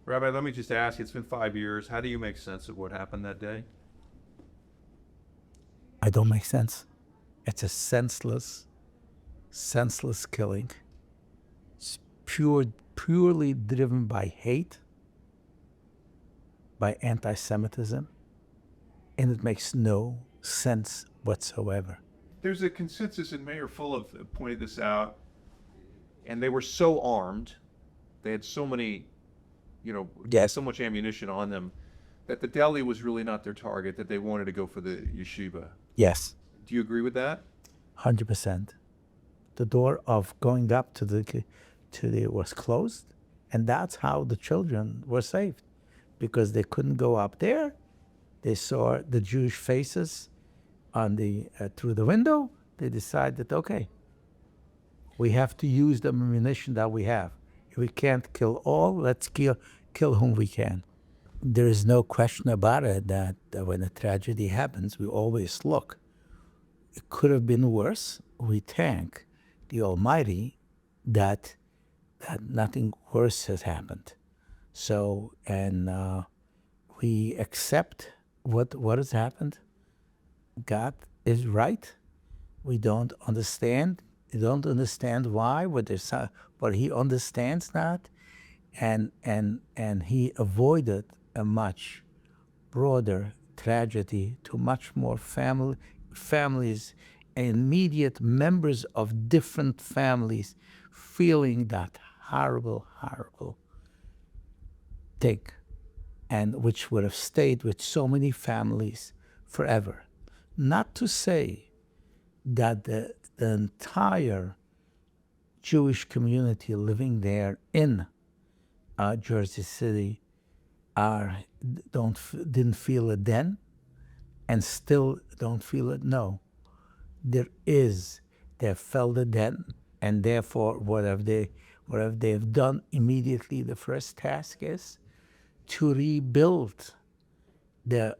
Rabbi, let me just ask, it's been 5 years. How do you make sense of what happened that day? I don't make sense. It's a senseless killing. It's purely driven by hate, by anti-Semitism, and it makes no sense whatsoever. There's a consensus, and Mayor Fulop pointed this out, and they were so armed. They had so many, Yes, so much ammunition on them that the deli was really not their target, that they wanted to go for the yeshiva. yes, Do you agree with that? 100%. The door of going up to the was closed, and that's how the children were saved, because they couldn't go up there. They saw the Jewish faces on the through the window. They decided, okay, we have to use the ammunition that we have. If we can't kill all, let's kill whom we can. There is no question about it that when a tragedy happens, we always look. It could have been worse. We thank the Almighty that nothing worse has happened. So, and we accept what has happened. God is right. We don't understand. We don't understand why, but He understands that, and He avoided a much broader tragedy to much more families, immediate members of different families, feeling that horrible thing, and which would have stayed with so many families forever. Not to say that the entire Jewish community living there in Jersey City didn't feel it then, and still don't feel it. No, they felt it then, and therefore whatever they've done immediately, the first task is to rebuild the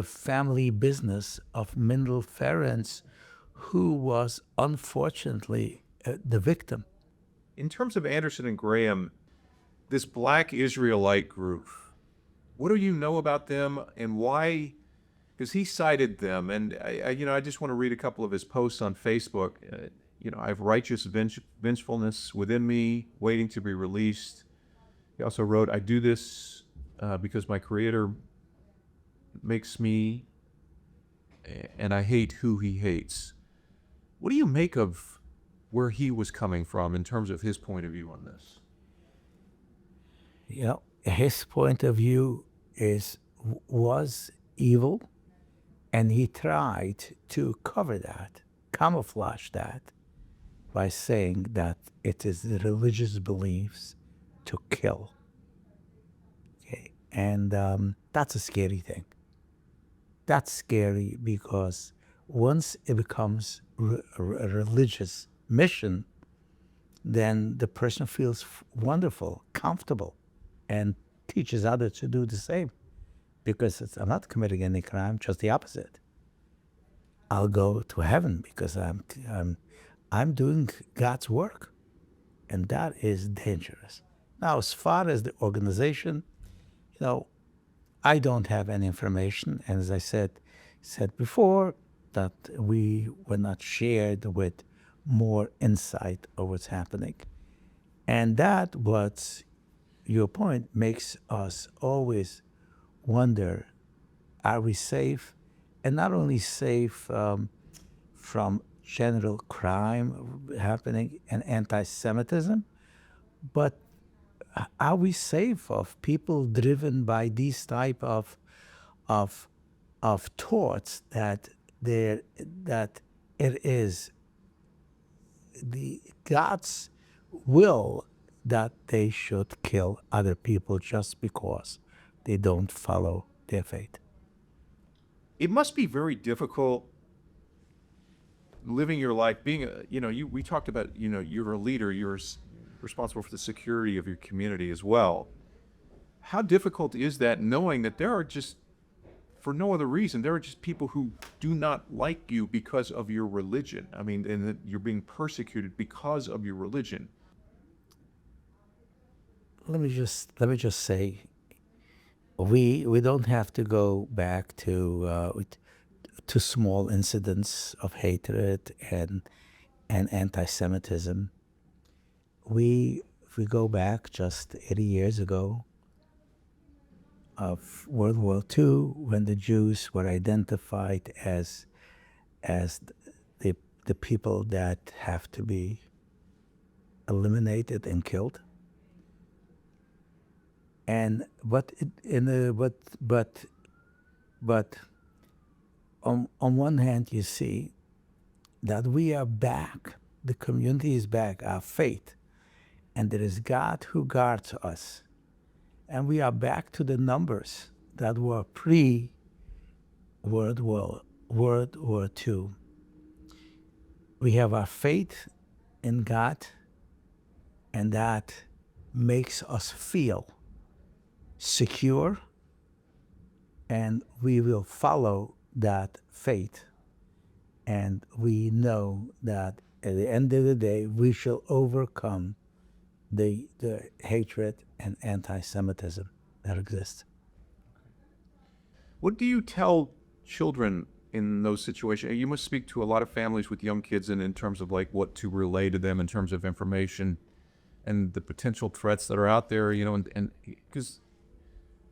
family business of Mendel Ferenc, who was unfortunately the victim. In terms of Anderson and Graham, this Black Israelite group, what do you know about them and why? Because he cited them, and I just want to read a couple of his posts on Facebook. I have righteous vengefulness within me, waiting to be released. He also wrote, "I do this because my Creator makes me, and I hate who He hates." What do you make of where he was coming from in terms of his point of view on this? His point of view was evil, and he tried to cover that, camouflage that, by saying that it is the religious beliefs to kill. Okay, and that's a scary thing. That's scary because once it becomes a religious mission, then the person feels wonderful, comfortable, and teaches others to do the same. Because I'm not committing any crime, just the opposite. I'll go to heaven because I'm doing God's work, and that is dangerous. Now, as far as the organization, I don't have any information, and as I said before, that we were not shared with more insight of what's happening, and that what your point makes us always wonder: are we safe? And not only safe from general crime happening and anti-Semitism, but are we safe of people driven by these type of thoughts that it is the God's will that they should kill other people just because they don't follow their faith? It must be very difficult living your life, we talked about, you're a leader, you're responsible for the security of your community as well. How difficult is that, knowing that there are just, for no other reason, there are just people who do not like you because of your religion? I mean, and that you're being persecuted because of your religion. let me just say, we don't have to go back to small incidents of hatred and anti-Semitism. If we go back just 80 years ago of World War II, when the Jews were identified as the people that have to be eliminated and killed. And but on one hand, you see that we are back. The community is back. Our faith, and there is God who guards us, and we are back to the numbers that were pre World War II. We have our faith in God, and that makes us feel secure, and we will follow that faith. And we know that at the end of the day, we shall overcome the hatred and anti-Semitism that exists. What do you tell children in those situations? You must speak to a lot of families with young kids in terms of like what to relay to them in terms of information and the potential threats that are out there, and because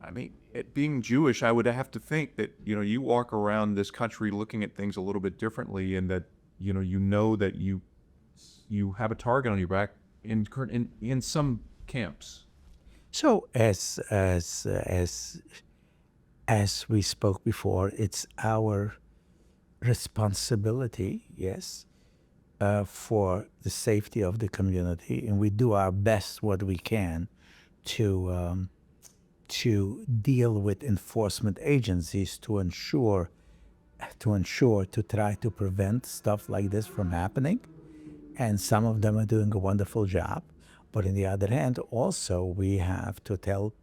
I mean, being Jewish, I would have to think that, you walk around this country looking at things a little bit differently, and that, that you have a target on your back in some camps. So as we spoke before, it's our responsibility, yes, for the safety of the community, and we do our best what we can to deal with enforcement agencies to try to prevent stuff like this from happening. And some of them are doing a wonderful job. But on the other hand, also we have to tell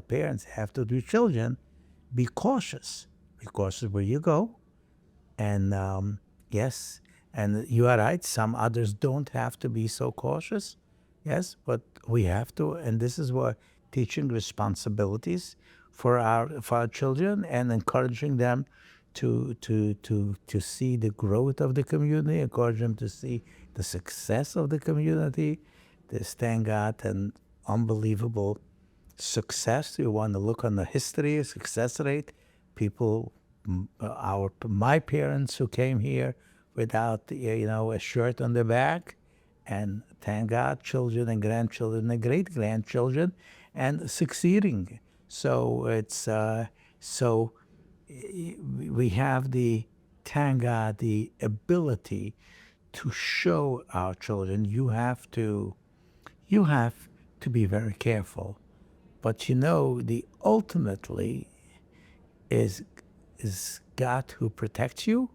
parents, have to do children, be cautious. Be cautious where you go. And yes, and you are right, some others don't have to be so cautious. Yes, but we have to, and this is where teaching responsibilities for our children and encouraging them to see the growth of the community, encourage them to see the success of the community. There's, thank God, an unbelievable success. You want to look on the history, success rate. People, my parents who came here without a shirt on their back, and thank God, children and grandchildren and great grandchildren, and succeeding. So it's we have thank God, the ability to show our children. You have to be very careful, but the ultimately is God who protects you,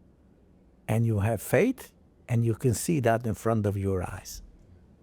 and you have faith, and you can see that in front of your eyes.